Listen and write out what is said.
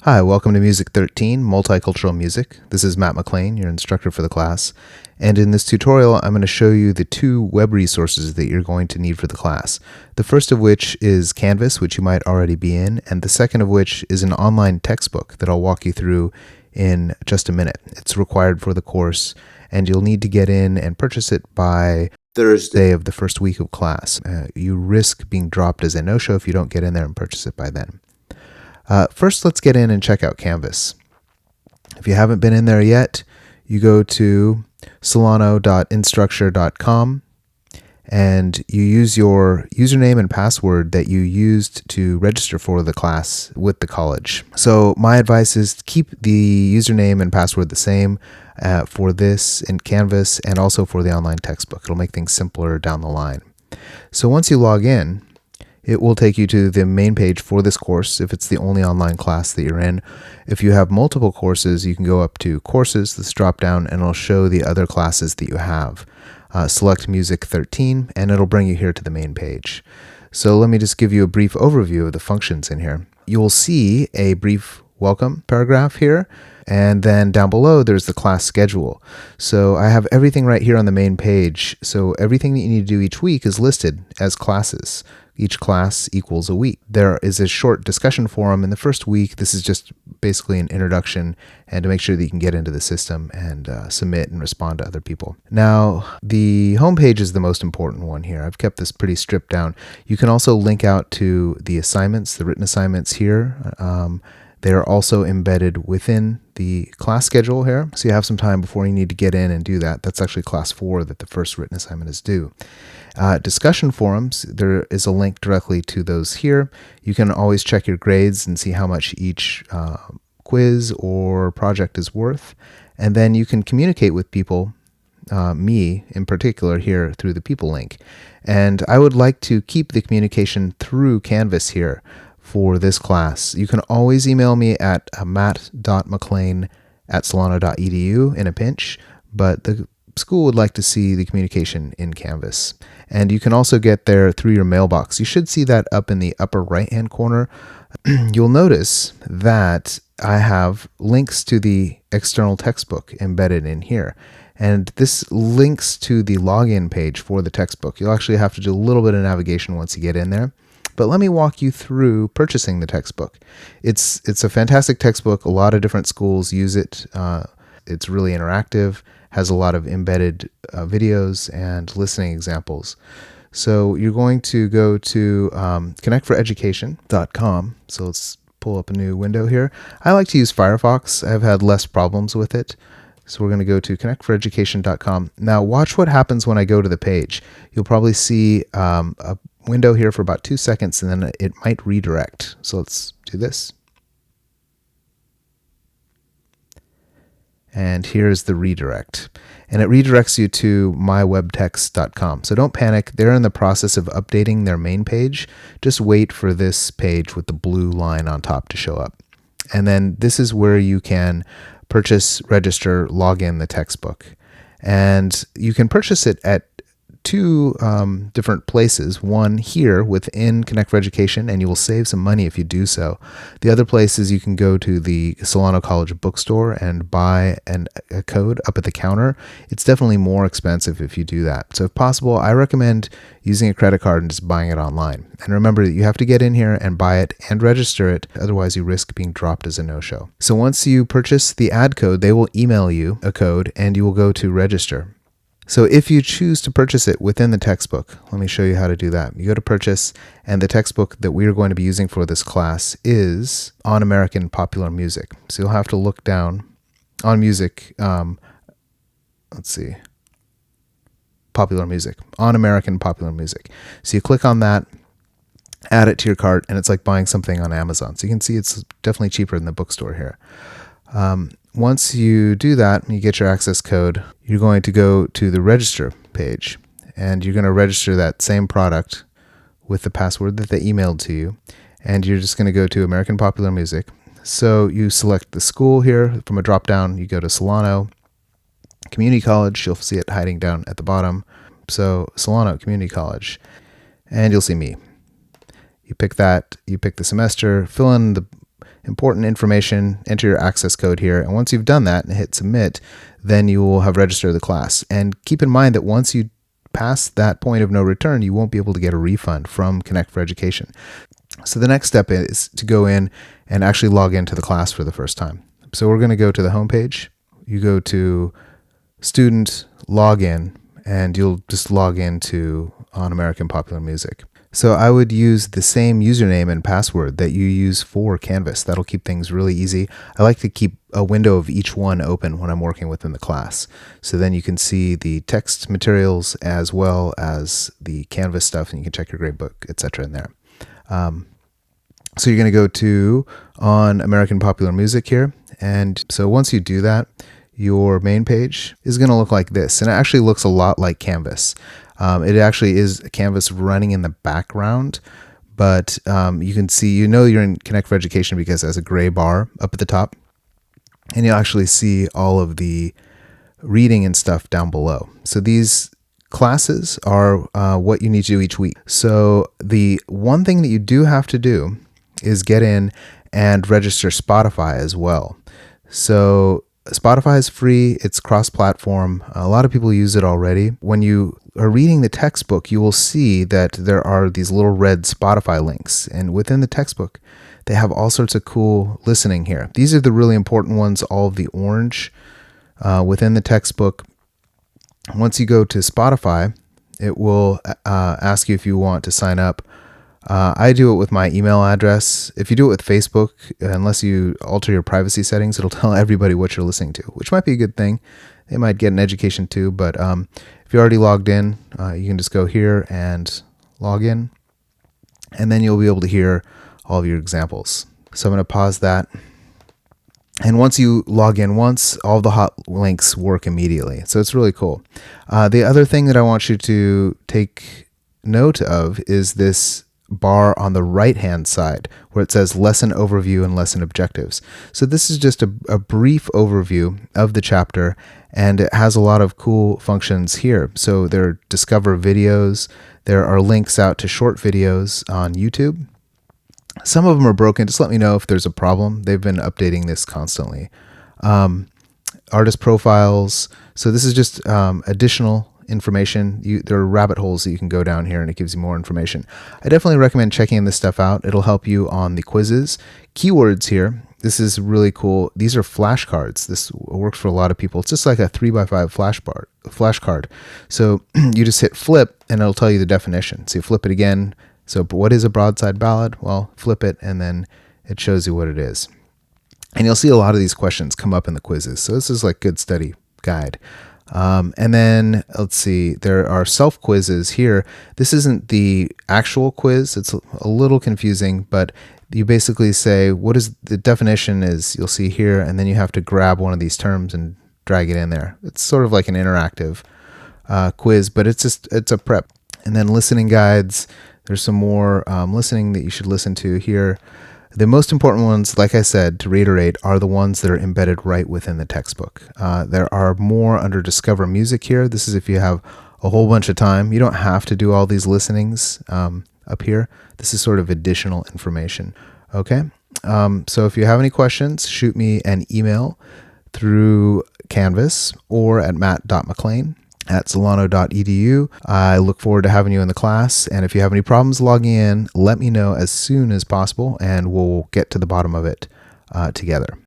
Hi, welcome to Music 13, Multicultural Music. This is Matt McLean, your instructor for the class. And in this tutorial, I'm going to show you the two web resources that you're going to need for the class. The first of which is Canvas, which you might already be in, and the second of which is an online textbook that I'll walk you through in just a minute. It's required for the course, and you'll need to get in and purchase it by Thursday of the first week of class. You risk being dropped as a no-show if you don't get in there and purchase it by then. First, let's get in and check out Canvas. If you haven't been in there yet, you go to solano.instructure.com and you use your username and password that you used to register for the class with the college. So my advice is to keep the username and password the same for this in Canvas and also for the online textbook. It'll make things simpler down the line. So once you log in, it will take you to the main page for this course if it's the only online class that you're in. If you have multiple courses, you can go up to Courses, this drop down, and it'll show the other classes that you have. Select Music 13, and it'll bring you here to the main page. So let me just give you a brief overview of the functions in here. You will see a brief welcome paragraph here, and then down below there's the class schedule. So I have everything right here on the main page. So everything that you need to do each week is listed as classes. Each class equals a week. There is a short discussion forum in the first week. This is just basically an introduction and to make sure that you can get into the system and submit and respond to other people. Now, the homepage is the most important one here. I've kept this pretty stripped down. You can also link out to the assignments, the written assignments here. They are also embedded within the class schedule here. So you have some time before you need to get in and do that. That's actually class 4 that the first written assignment is due. Discussion forums, there is a link directly to those here. You can always check your grades and see how much each quiz or project is worth. And then you can communicate with people, me in particular here through the people link. And I would like to keep the communication through Canvas here for this class. You can always email me at matt.mclean@solano.edu in a pinch, but the school would like to see the communication in Canvas. And you can also get there through your mailbox. You should see that up in the upper right-hand corner. You'll notice that I have links to the external textbook embedded in here. And this links to the login page for the textbook. You'll actually have to do a little bit of navigation once you get in there. But let me walk you through purchasing the textbook. It's a fantastic textbook. A lot of different schools use it. It's really interactive, has a lot of embedded videos and listening examples. So you're going to go to connectforeducation.com. So let's pull up a new window here. I like to use Firefox. I've had less problems with it. So we're going to go to connectforeducation.com. Now watch what happens when I go to the page. You'll probably see a window here for about 2 seconds and then it might redirect. So let's do this. And here's the redirect. And it redirects you to mywebtext.com. So don't panic. They're in the process of updating their main page. Just wait for this page with the blue line on top to show up. And then this is where you can purchase, register, log in the textbook. And you can purchase it at two different places. One here within Connect for Education, and you will save some money if you do so. The other place is you can go to the Solano College bookstore and buy a code up at the counter. It's definitely more expensive if you do that. So if possible, I recommend using a credit card and just buying it online. And remember that you have to get in here and buy it and register it. Otherwise, you risk being dropped as a no-show. So once you purchase the ad code, they will email you a code and you will go to register. So if you choose to purchase it within the textbook, let me show you how to do that. You go to purchase, and the textbook that we are going to be using for this class is On American Popular Music. So you'll have to look down on music. Let's see. Popular music. On American Popular Music. So you click on that, add it to your cart, and it's like buying something on Amazon. So you can see it's definitely cheaper than the bookstore here. Once you do that, you get your access code, you're going to go to the register page and you're going to register that same product with the password that they emailed to you. And you're just going to go to American Popular Music. So you select the school here from a drop down, you go to Solano Community College. You'll see it hiding down at the bottom. So Solano Community College, and you'll see me. You pick that, you pick the semester, fill in the important information, enter your access code here. And once you've done that and hit submit, then you will have registered the class. And keep in mind that once you pass that point of no return, you won't be able to get a refund from Connect for Education. So the next step is to go in and actually log into the class for the first time. So we're going to go to the home page. You go to student login, and you'll just log into On American Popular Music. So I would use the same username and password that you use for Canvas. That'll keep things really easy. I like to keep a window of each one open when I'm working within the class. So then you can see the text materials as well as the Canvas stuff, and you can check your gradebook, etc. in there. So you're going to go to On American Popular Music here. And so once you do that, your main page is going to look like this. And it actually looks a lot like Canvas. It actually is Canvas running in the background, but you can see, you're in Connect for Education because it has a gray bar up at the top, and you'll actually see all of the reading and stuff down below. So these classes are what you need to do each week. So the one thing that you do have to do is get in and register Spotify as well. So Spotify is free. It's cross-platform. A lot of people use it already. When you are reading the textbook, you will see that there are these little red Spotify links. And within the textbook, they have all sorts of cool listening here. These are the really important ones, all of the orange within the textbook. Once you go to Spotify, it will ask you if you want to sign up. I do it with my email address. If you do it with Facebook, unless you alter your privacy settings, it'll tell everybody what you're listening to, which might be a good thing. They might get an education too, but if you're already logged in, you can just go here and log in, and then you'll be able to hear all of your examples. So I'm going to pause that. And once you log in once, all the hot links work immediately. So it's really cool. The other thing that I want you to take note of is this bar on the right hand side where it says lesson overview and lesson objectives. So this is just a brief overview of the chapter, and it has a lot of cool functions here. So there are discover videos, there are links out to short videos on YouTube. Some of them are broken. Just let me know if there's a problem. They've been updating this constantly. Artist profiles. So this is just additional information. There are rabbit holes that you can go down here, and it gives you more information. I definitely recommend checking this stuff out. It'll help you on the quizzes. Keywords here. This is really cool. These are flashcards. This works for a lot of people. It's just like a 3x5 flashcard. So you just hit flip, and it'll tell you the definition. So you flip it again. So what is a broadside ballad? Well, flip it, and then it shows you what it is. And you'll see a lot of these questions come up in the quizzes. So this is like good study guide. And then let's see, there are self quizzes here. This isn't the actual quiz. It's a little confusing, but you basically say, what is the definition is, you'll see here, and then you have to grab one of these terms and drag it in there. It's sort of like an interactive quiz, but it's a prep. And then listening guides. There's some more listening that you should listen to here. The most important ones, like I said, to reiterate, are the ones that are embedded right within the textbook. There are more under Discover Music here. This is if you have a whole bunch of time. You don't have to do all these listenings up here. This is sort of additional information. Okay, so if you have any questions, shoot me an email through Canvas or at matt.mclean@solano.edu. I look forward to having you in the class, and if you have any problems logging in, let me know as soon as possible, and we'll get to the bottom of it together.